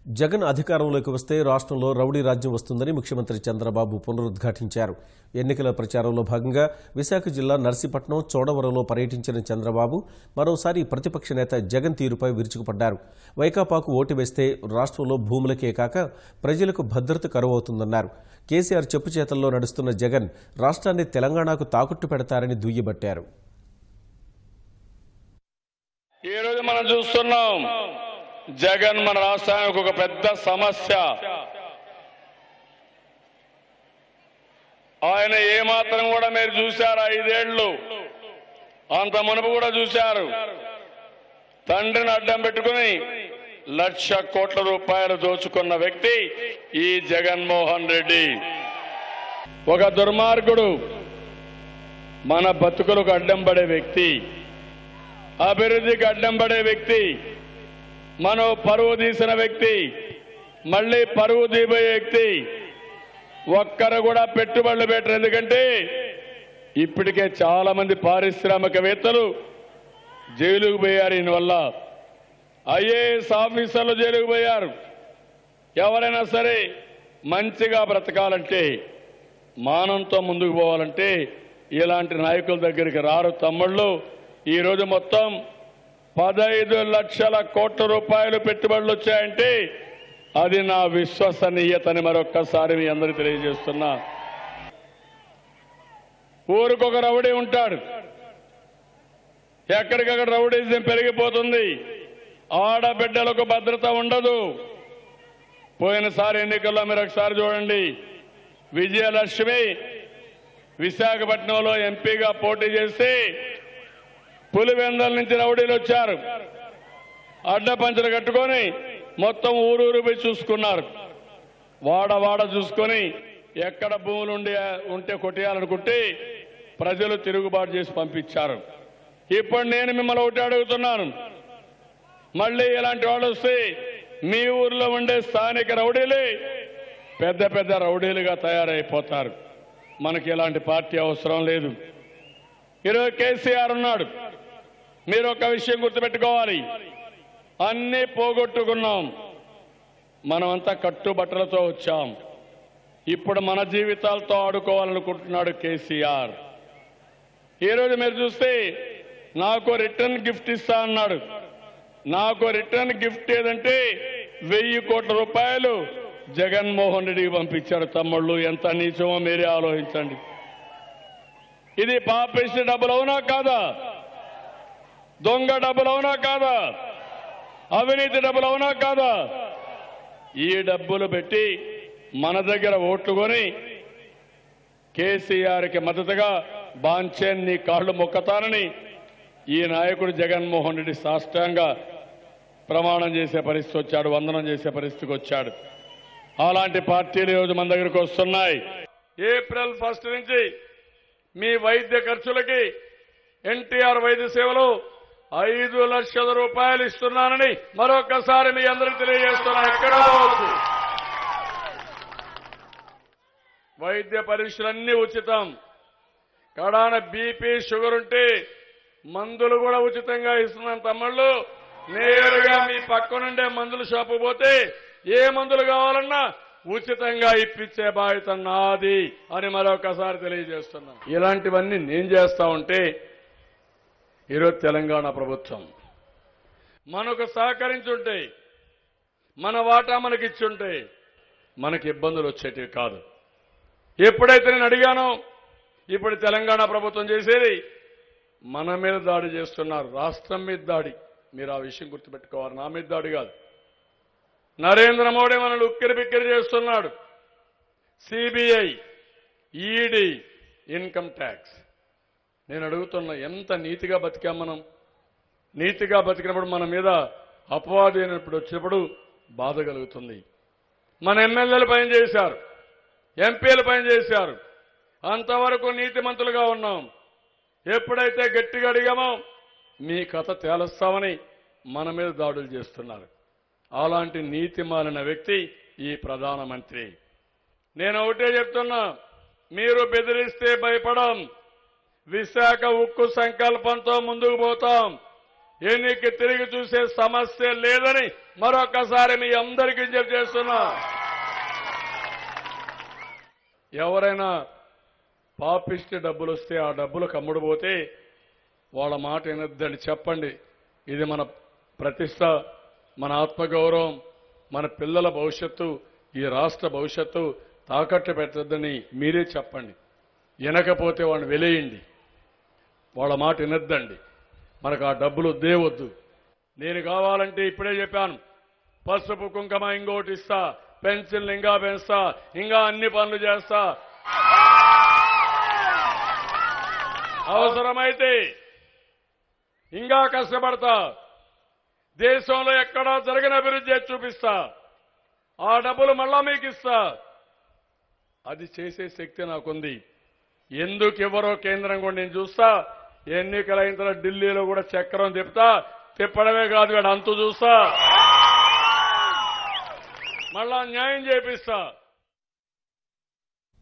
జగన్ అధికారంలోకి వస్తే రాష్ట్రంలో రౌడీ రాజ్యం వస్తుందని ముఖ్యమంత్రి చంద్రబాబు పునరుద్ఘాటించారు. ఎన్నికల ప్రచారంలో భాగంగా విశాఖ జిల్లా నర్సీపట్నం, చోడవరంలో పర్యటించిన చంద్రబాబు మరోసారి ప్రతిపక్ష నేత జగన్ తీరుపై విరుచుకుపడ్డారు. వైకాపాకు ఓటు వేస్తే రాష్ట్రంలో భూములకే కాక ప్రజలకు భద్రత కరువవుతుందన్నారు. కేసీఆర్ చెప్పుచేతల్లో నడుస్తున్న జగన్ రాష్ట్రాన్ని తెలంగాణకు తాకట్టు పెడతారని దుయ్యబట్టారు. ఈ రోజు మనం చూస్తున్నాం, జగన్ మన రాష్ట్రానికి ఒక పెద్ద సమస్య. ఆయన ఏమాత్రం కూడా మీరు చూశారు, 5 ఏళ్లు అంత మునుపు కూడా చూశారు. తండ్రిని అడ్డం పెట్టుకుని 1,00,000 కోట్ల రూపాయలు దోచుకున్న వ్యక్తి ఈ జగన్మోహన్ రెడ్డి. ఒక దుర్మార్గుడు, మన బతుకులకు అడ్డం పడే వ్యక్తి, అభివృద్ధికి అడ్డం పడే వ్యక్తి, మనో పరువు తీసిన వ్యక్తి, మళ్ళీ పరువు తీయబోయే వ్యక్తి. ఒక్కరు కూడా పెట్టుబడులు పెట్టరు. ఎందుకంటే ఇప్పటికే చాలా మంది పారిశ్రామికవేత్తలు జైలుకు పోయారు. దీనివల్ల ఐఏఎస్ ఆఫీసర్లు జైలుకు పోయారు. ఎవరైనా సరే మంచిగా బ్రతకాలంటే, మానంతో ముందుకు పోవాలంటే ఇలాంటి నాయకుల దగ్గరికి రారు. తమ్ముళ్ళు, ఈరోజు మొత్తం 15 లక్షల కోట్ల రూపాయలు పెట్టుబడులు వచ్చాయంటే అది నా విశ్వసనీయతని మరొక్కసారి మీ అందరికీ తెలియజేస్తున్నా. ఊరికొక రౌడీ ఉంటాడు, ఎక్కడికక్కడ రౌడీజం పెరిగిపోతుంది. ఆడబిడ్డలకు భద్రత ఉండదు. పోయినసారి ఎన్నికల్లో మీరు ఒకసారి చూడండి, విజయలక్ష్మి విశాఖపట్నంలో ఎంపీగా పోటీ చేసి పులివెందల నుంచి రౌడీలు వచ్చారు. అడ్డపంచలు కట్టుకొని మొత్తం ఊరూరు పోయి చూసుకున్నారు. వాడ చూసుకొని ఎక్కడ భూములు ఉంటే కొట్టేయాలనుకుంటే ప్రజలు తిరుగుబాటు చేసి పంపించారు. ఇప్పుడు నేను మిమ్మల్ని ఒకటి అడుగుతున్నాను, మళ్ళీ ఇలాంటి వాళ్ళు వస్తే మీ ఊర్లో ఉండే స్థానిక రౌడీలే పెద్ద పెద్ద రౌడీలుగా తయారైపోతారు. మనకి ఇలాంటి పార్టీ అవసరం లేదు. ఈరోజు కేసీఆర్ ఉన్నాడు. మీరు ఒక విషయం గుర్తుపెట్టుకోవాలి, అన్నీ పోగొట్టుకున్నాం. మనమంతా కట్టుబట్టలతో వచ్చాం. ఇప్పుడు మన జీవితాలతో ఆడుకోవాలనుకుంటున్నాడు కేసీఆర్. ఈరోజు మీరు చూస్తే నాకు రిటర్న్ గిఫ్ట్ ఇస్తా అన్నాడు. నాకు రిటర్న్ గిఫ్ట్ ఏదంటే 1000 కోట్ల రూపాయలు జగన్మోహన్ రెడ్డికి పంపించాడు. తమ్ముళ్ళు, ఎంత నీచమో మీరే ఆలోచించండి. ఇది పాపిష్టి డబ్బులు అవునా కాదా? దొంగ డబ్బులు అవునా కాదా? అవినీతి డబ్బులు అవునా కాదా? ఈ డబ్బులు పెట్టి మన దగ్గర ఓట్లు కొని కేసీఆర్కి మద్దతుగా బాంచేన్ నీ కాళ్లు మొక్కతానని ఈ నాయకుడు జగన్మోహన్ రెడ్డి సాష్టాంగా ప్రమాణం చేసే పరిస్థితి వచ్చాడు, వందనం చేసే పరిస్థితికి వచ్చాడు. అలాంటి పార్టీలు ఈరోజు మన దగ్గరకు వస్తున్నాయి. ఏప్రిల్ 1 నుంచి మీ వైద్య ఖర్చులకి ఎన్టీఆర్ వైద్య సేవలు 5 లక్షల రూపాయలు ఇస్తున్నానని మరొకసారి మీ అందరికీ తెలియజేస్తున్నా. ఎక్కడ పోవచ్చు, వైద్య పరీక్షలన్నీ ఉచితం. కడాన బీపీ, షుగర్ ఉంటే మందులు కూడా ఉచితంగా ఇస్తున్నాం. తమ్ముళ్ళు, నేరుగా మీ పక్కనుండే మందుల షాపు పోతే ఏ మందులు కావాలన్నా ఉచితంగా ఇప్పించే బాధ్యత నాది అని మరొకసారి తెలియజేస్తున్నాం. ఇలాంటివన్నీ నేను చేస్తా ఉంటే ఈరోజు తెలంగాణ ప్రభుత్వం మనకు సహకరించుంటే, మన వాటా మనకిచ్చుంటే మనకి ఇబ్బందులు వచ్చేటివి కాదు. ఎప్పుడైతే నేను అడిగానో, ఇప్పుడు తెలంగాణ ప్రభుత్వం చేసేది మన మీద దాడి చేస్తున్నారు, రాష్ట్రం మీద దాడి. మీరు ఆ విషయం గుర్తుపెట్టుకోవాలి. నా మీద దాడి కాదు. నరేంద్ర మోడీ మనల్ని ఉక్కిరి బిక్కిరి చేస్తున్నాడు. CBI, ED, income tax. నేను అడుగుతున్నా, ఎంత నీతిగా బతికాం మనం? నీతిగా బతికినప్పుడు మన మీద అపవాదు అయినప్పుడు వచ్చినప్పుడు బాధ కలుగుతుంది. మన ఎమ్మెల్యేలు పని చేశారు, ఎంపీలు పని చేశారు, అంతవరకు నీతిమంతులుగా ఉన్నాం. ఎప్పుడైతే గట్టిగా అడిగామో మీ కథ తేలుస్తామని మన మీద దాడులు చేస్తున్నారు. అలాంటి నీతి మాలిన వ్యక్తి ఈ ప్రధానమంత్రి. నేను ఒకటే చెప్తున్నా, మీరు బెదిరిస్తే భయపడం. విశాఖ ఉక్కు సంకల్పంతో ముందుకు పోతాం. ఎన్నిక తిరిగి చూసే సమస్య లేదని మరొకసారి మీ అందరికీ చేస్తున్నా. ఎవరైనా పాపిష్టి డబ్బులు వస్తే ఆ డబ్బులు కమ్ముడుపోతే వాళ్ళ మాట వినొద్దని చెప్పండి. ఇది మన ప్రతిష్ట, మన ఆత్మగౌరవం, మన పిల్లల భవిష్యత్తు, ఈ రాష్ట్ర భవిష్యత్తు తాకట్టు పెట్టొద్దని మీరే చెప్పండి. వినకపోతే వాడిని వెలేయండి. వాళ్ళ మాట వినొద్దండి. మనకు ఆ డబ్బులు వద్దు. నేను కావాలంటే ఇప్పుడే చెప్పాను, పసుపు కుంకుమ ఇంకోటి ఇస్తా, పెన్షన్ ఇంకా పెంచుతా, ఇంకా అన్ని పనులు చేస్తా. అవసరమైతే ఇంకా కష్టపడతా. దేశంలో ఎక్కడా జరిగిన అభివృద్ధి చేసి చూపిస్తా. ఆ డబ్బులు మళ్ళా మీకు ఇస్తా. అది చేసే శక్తి నాకుంది. ఎందుకు ఎవరో కేంద్రం కూడా నేను చూస్తా. ఎన్నికలైన తర్వాత ఢిల్లీలో కూడా చక్రం తిప్పడమే కాదు, అంతు చూస్తా. మళ్ళా న్యాయం చేపిస్తా.